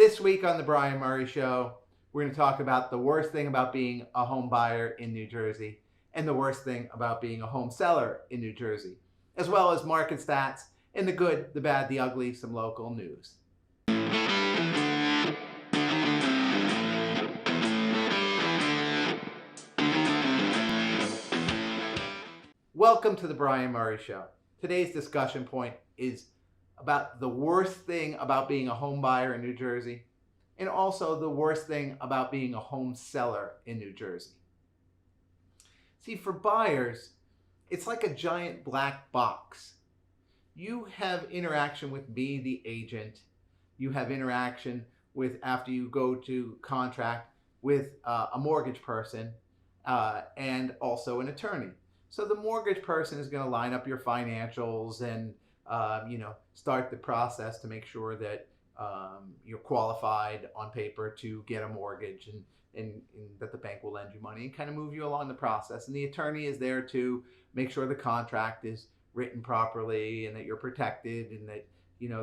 This week on the Brian Murray Show, we're going to talk about the worst thing about being a home buyer in New Jersey and the worst thing about being a home seller in New Jersey, as well as market stats and the good, the bad, the ugly, some local news. Welcome to the Brian Murray Show. Today's discussion point is about the worst thing about being a home buyer in New Jersey and also the worst thing about being a home seller in New Jersey. See, for buyers, it's like a giant black box. You have interaction with me, the agent. You have interaction with, after you go to contract, with a mortgage person and also an attorney. So the mortgage person is going to line up your financials and start the process to make sure that you're qualified on paper to get a mortgage and that the bank will lend you money and kind of move you along the process. And the attorney is there to make sure the contract is written properly and that you're protected and that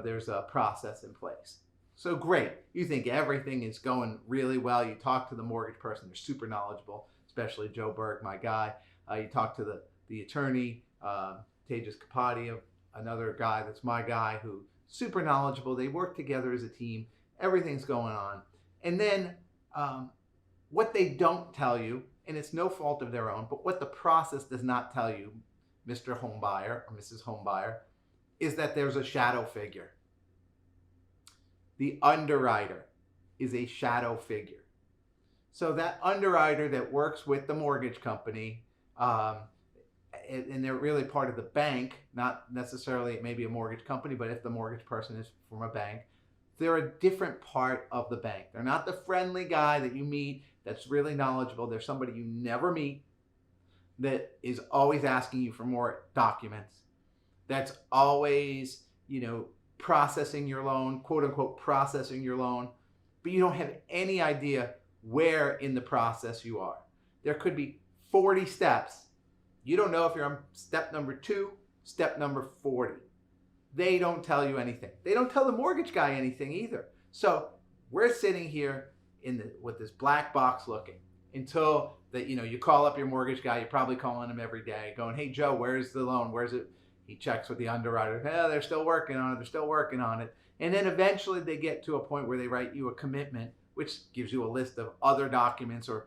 there's a process in place. So great. You think everything is going really well. You talk to the mortgage person. They're super knowledgeable, especially Joe Berg, my guy. You talk to the attorney, Tejas Kapadia, another guy that's my guy, who super knowledgeable. They work together as a team. Everything's going on. And then what they don't tell you, and it's no fault of their own, but what the process does not tell you, Mr. Homebuyer or Mrs. Homebuyer, is that there's a shadow figure. The underwriter is a shadow figure. So that underwriter that works with the mortgage company, and they're really part of the bank, not necessarily maybe a mortgage company, but if the mortgage person is from a bank, they're a different part of the bank. They're not the friendly guy that you meet that's really knowledgeable. They're somebody you never meet that is always asking you for more documents, that's always, processing your loan, quote unquote, processing your loan, but you don't have any idea where in the process you are. There could be 40 steps. You don't know if you're on step number 2, step number 40. They don't tell you anything. They don't tell the mortgage guy anything either. So we're sitting here with this black box looking until that you call up your mortgage guy. You're probably calling him every day, going, "Hey Joe, where's the loan? Where's it?" He checks with the underwriter. They're still working on it. They're still working on it. And then eventually they get to a point where they write you a commitment, which gives you a list of other documents or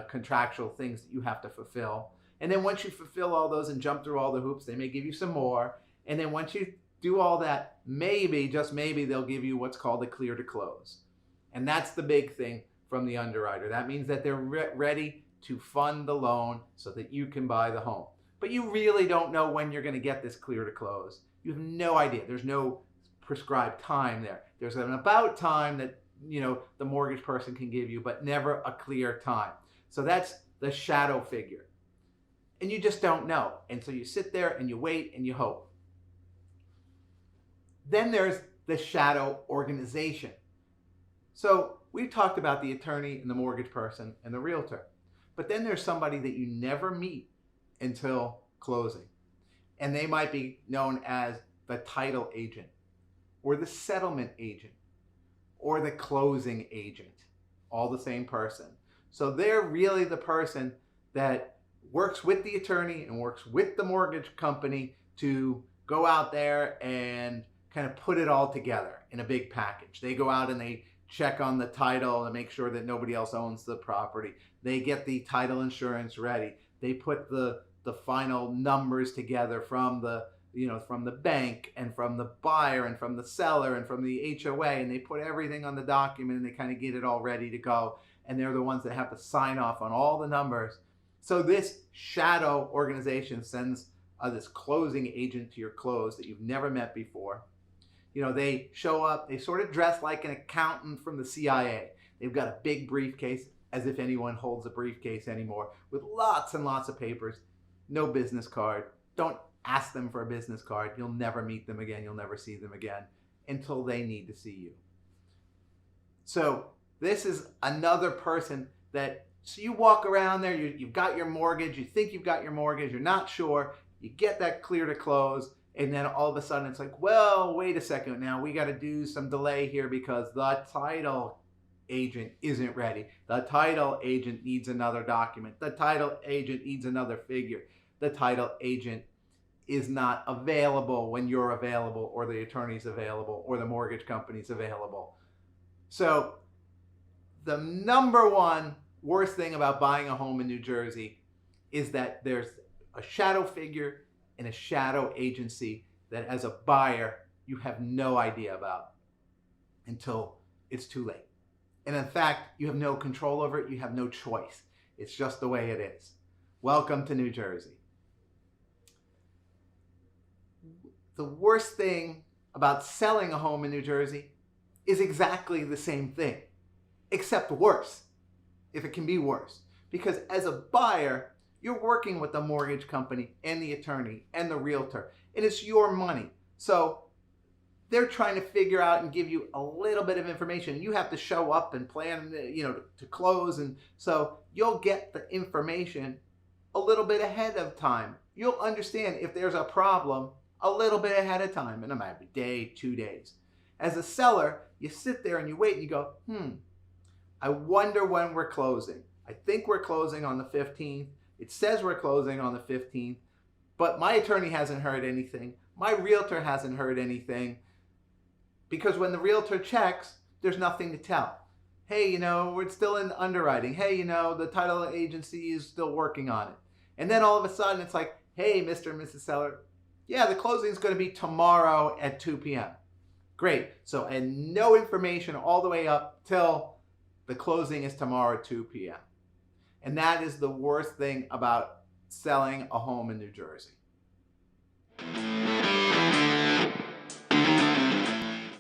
contractual things that you have to fulfill. And then once you fulfill all those and jump through all the hoops, they may give you some more. And then once you do all that, maybe, just maybe, they'll give you what's called a clear to close. And that's the big thing from the underwriter. That means that they're ready to fund the loan so that you can buy the home. But you really don't know when you're going to get this clear to close. You have no idea. There's no prescribed time there. There's an about time that the mortgage person can give you, but never a clear time. So that's the shadow figure. And you just don't know. And so you sit there and you wait and you hope. Then there's the shadow organization. So we've talked about the attorney and the mortgage person and the realtor. But then there's somebody that you never meet until closing. And they might be known as the title agent or the settlement agent or the closing agent, all the same person. So they're really the person that works with the attorney and works with the mortgage company to go out there and kind of put it all together in a big package. They go out and they check on the title and make sure that nobody else owns the property. They get the title insurance ready. They put the final numbers together from the bank and from the buyer and from the seller and from the HOA, and they put everything on the document and they kind of get it all ready to go. And they're the ones that have to sign off on all the numbers. So this shadow organization sends this closing agent to your close that you've never met before. They show up, they sort of dress like an accountant from the CIA. They've got a big briefcase, as if anyone holds a briefcase anymore, with lots and lots of papers, no business card. Don't ask them for a business card. You'll never meet them again. You'll never see them again until they need to see you. So this is another person that, so you walk around there, you've got your mortgage, you think you've got your mortgage, you're not sure, you get that clear to close, And then all of a sudden it's like, well, wait a second, now we got to do some delay here because the title agent isn't ready. The title agent needs another document. The title agent needs another figure. The title agent is not available when you're available, or the attorney's available, or the mortgage company's available. So the number one worst thing about buying a home in New Jersey is that there's a shadow figure and a shadow agency that as a buyer you have no idea about until it's too late. And in fact, you have no control over it. You have no choice. It's just the way it is. Welcome to New Jersey. The worst thing about selling a home in New Jersey is exactly the same thing, except worse, if it can be worse. Because as a buyer, you're working with the mortgage company and the attorney and the realtor, and it's your money. So they're trying to figure out and give you a little bit of information. You have to show up and plan, to close. And so you'll get the information a little bit ahead of time. You'll understand if there's a problem a little bit ahead of time, and it might be a day, 2 days. As a seller, you sit there and you wait and you go, I wonder when we're closing. I think we're closing on the 15th. It says we're closing on the 15th, but my attorney hasn't heard anything. My realtor hasn't heard anything, because when the realtor checks, there's nothing to tell. Hey, we're still in underwriting. Hey, the title agency is still working on it. And then all of a sudden it's like, hey, Mr. and Mrs. Seller, yeah, the closing is going to be tomorrow at 2 p.m. Great. So, and no information all the way up till the closing is tomorrow at 2 p.m. And that is the worst thing about selling a home in New Jersey.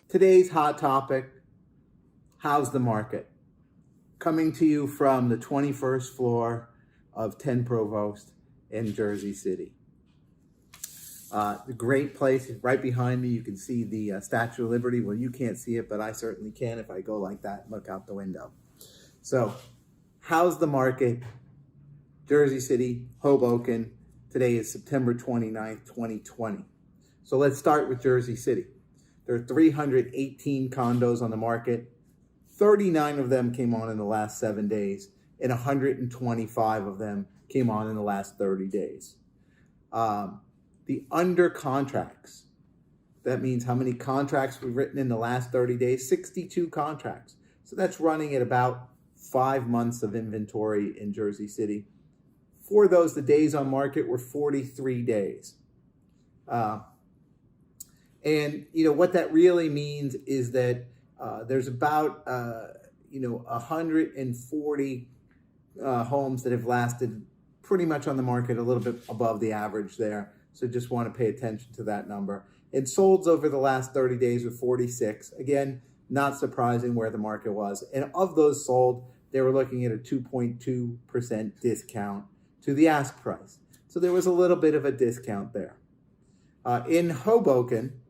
Today's hot topic, how's the market? Coming to you from the 21st floor of 10 Provost in Jersey City. The great place right behind me. You can see the Statue of Liberty. Well, you can't see it, but I certainly can if I go like that and look out the window. So, how's the market? Jersey City, Hoboken. Today is September 29th, 2020. So let's start with Jersey City. There are 318 condos on the market. 39 of them came on in the last 7 days, and 125 of them came on in the last 30 days. The under contracts, that means how many contracts we've written in the last 30 days, 62 contracts. So that's running at about 5 months of inventory in Jersey City. For those, the days on market were 43 days. And what that really means is that there's about 140 homes that have lasted pretty much on the market, a little bit above the average there. So just want to pay attention to that number. And solds over the last 30 days were 46. Again, not surprising where the market was. And of those sold, they were looking at a 2.2% discount to the ask price. So there was a little bit of a discount there. In Hoboken,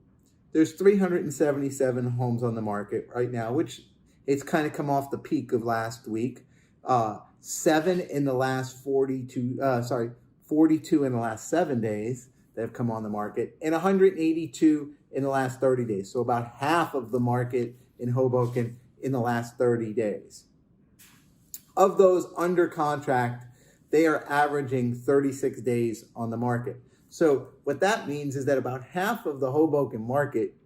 there's 377 homes on the market right now, which it's kind of come off the peak of last week. 7 in the last 42 in the last 7 days that have come on the market, and 182 in the last 30 days. So about half of the market in Hoboken in the last 30 days. Of those under contract, they are averaging 36 days on the market. So what that means is that about half of the Hoboken market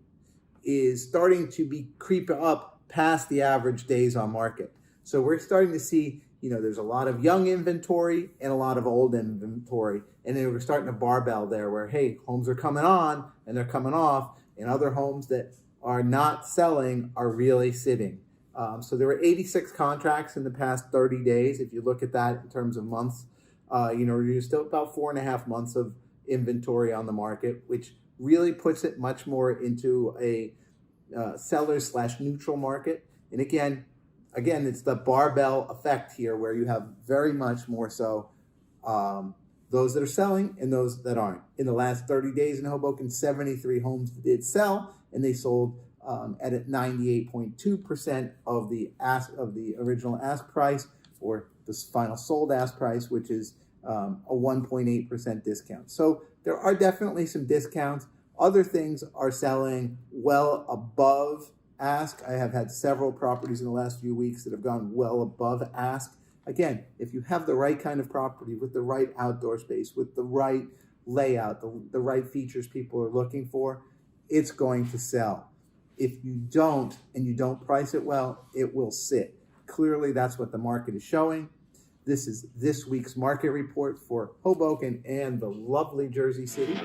is starting to creep up past the average days on market. So we're starting to see, there's a lot of young inventory and a lot of old inventory. And then we're starting a barbell there where, hey, homes are coming on and they're coming off, and other homes that are not selling are really sitting. So there were 86 contracts in the past 30 days. If you look at that in terms of months, you're still about 4.5 months of inventory on the market, which really puts it much more into a seller/neutral market. And again, it's the barbell effect here, where you have very much more so those that are selling and those that aren't. In the last 30 days in Hoboken, 73 homes did sell, and they sold at 98.2% of the original ask price, or the final sold ask price, which is a 1.8% discount. So there are definitely some discounts, Other things are selling well above ask. I have had several properties in the last few weeks that have gone well above ask. Again, if you have the right kind of property with the right outdoor space, with the right layout, the right features people are looking for, it's going to sell. If you don't, and you don't price it well, it will sit. Clearly, that's what the market is showing. This is this week's market report for Hoboken and the lovely Jersey City.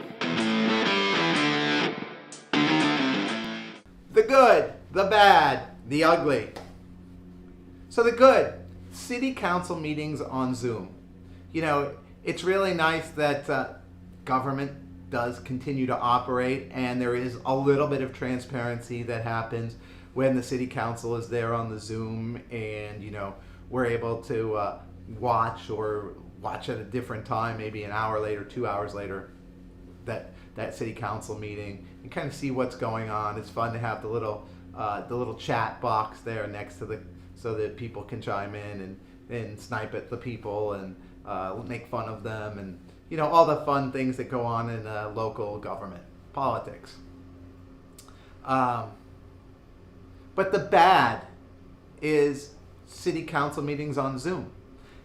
The good, the bad, the ugly. So the good, city council meetings on Zoom. You know, it's really nice that government does continue to operate, and there is a little bit of transparency that happens when the city council is there on the Zoom, and you know, we're able to watch at a different time, maybe an hour later, 2 hours later, that city council meeting, and kind of see what's going on. It's fun to have the little chat box there next to so that people can chime in and snipe at the people and make fun of them, and you know, all the fun things that go on in local government politics. But the bad is city council meetings on Zoom.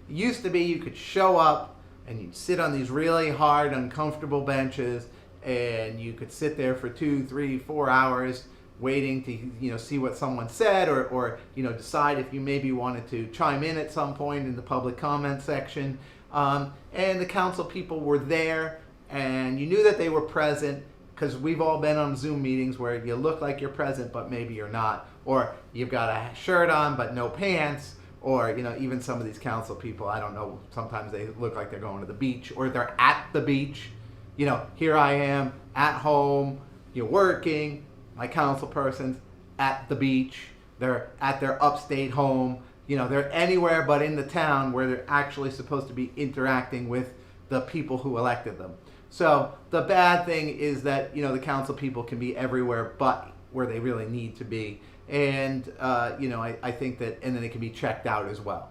It used to be you could show up and you'd sit on these really hard, uncomfortable benches, and you could sit there for 2, 3, 4 hours waiting to see what someone said, or decide if you maybe wanted to chime in at some point in the public comment section. And the council people were there, and you knew that they were present, because we've all been on Zoom meetings where you look like you're present but maybe you're not, or you've got a shirt on but no pants, or even some of these council people, I don't know, sometimes they look like they're going to the beach, or they're at the beach. Here I am at home, you're working, my council person's at the beach, they're at their upstate home, they're anywhere but in the town where they're actually supposed to be interacting with the people who elected them. So the bad thing is that, the council people can be everywhere but where they really need to be. And, I think that, and then they can be checked out as well.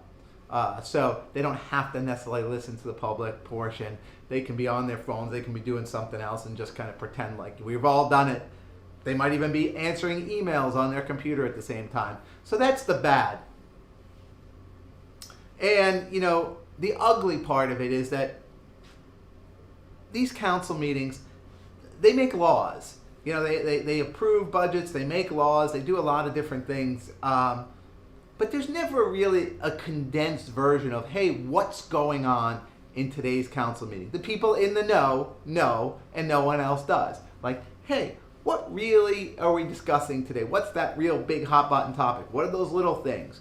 So they don't have to necessarily listen to the public portion. They can be on their phones, they can be doing something else and just kind of pretend like we've all done it. They might even be answering emails on their computer at the same time. So that's the bad. And, the ugly part of it is that these council meetings, they make laws. They approve budgets, they make laws, they do a lot of different things. But there's never really a condensed version of, hey, what's going on in today's council meeting? The people in the know, and no one else does. Like, hey, what really are we discussing today? What's that real big hot button topic? What are those little things?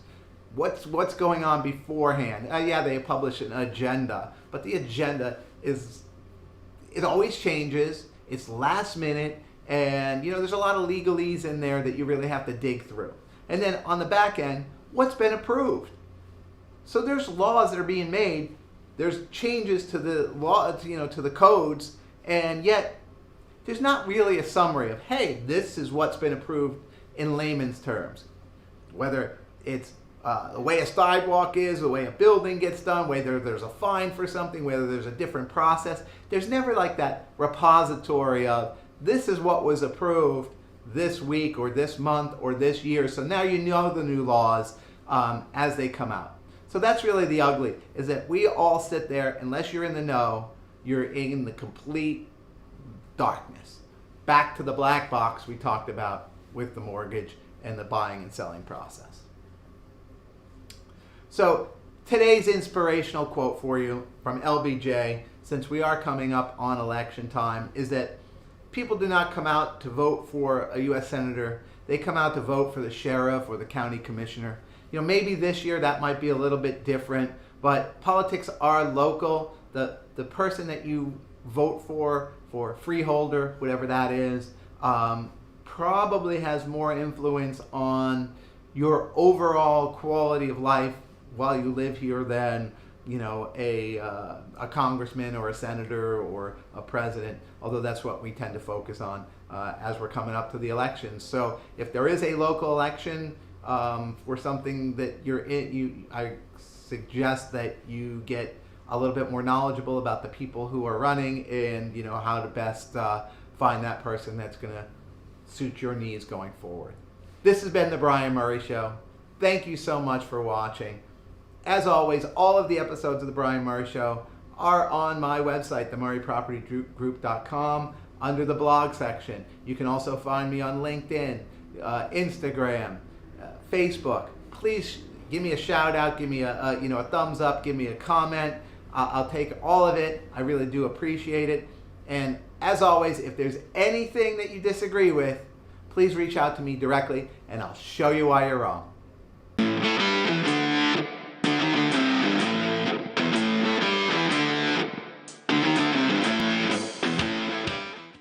What's going on beforehand? Yeah, they publish an agenda, but the agenda it always changes. It's last minute, and there's a lot of legalese in there that you really have to dig through. And then on the back end, what's been approved? So there's laws that are being made. There's changes to the law, to the codes, and yet there's not really a summary of, hey, this is what's been approved in layman's terms. Whether it's the way a sidewalk is, the way a building gets done, whether there's a fine for something, whether there's a different process. There's never like that repository of, this is what was approved this week or this month or this year. So now you know the new laws as they come out. So that's really the ugly, is that we all sit there, unless you're in the know, you're in the complete darkness. Back to the black box we talked about with the mortgage and the buying and selling process. So today's inspirational quote for you from LBJ, since we are coming up on election time, is that people do not come out to vote for a U.S. senator. They come out to vote for the sheriff or the county commissioner. Maybe this year that might be a little bit different, but politics are local. The person that you vote for freeholder, whatever that is, probably has more influence on your overall quality of life while you live here than a congressman or a senator or a president, although that's what we tend to focus on as we're coming up to the elections. So if there is a local election for something that you're in, I suggest that you get a little bit more knowledgeable about the people who are running and how to best find that person that's going to suit your needs going forward. This has been the Brian Murray Show. Thank you so much for watching. As always, all of the episodes of the Brian Murray Show are on my website, themurraypropertygroup.com, under the blog section. You can also find me on LinkedIn, Instagram, Facebook. Please give me a shout out, give me a thumbs up, give me a comment. I'll take all of it. I really do appreciate it. And as always, if there's anything that you disagree with, please reach out to me directly and I'll show you why you're wrong.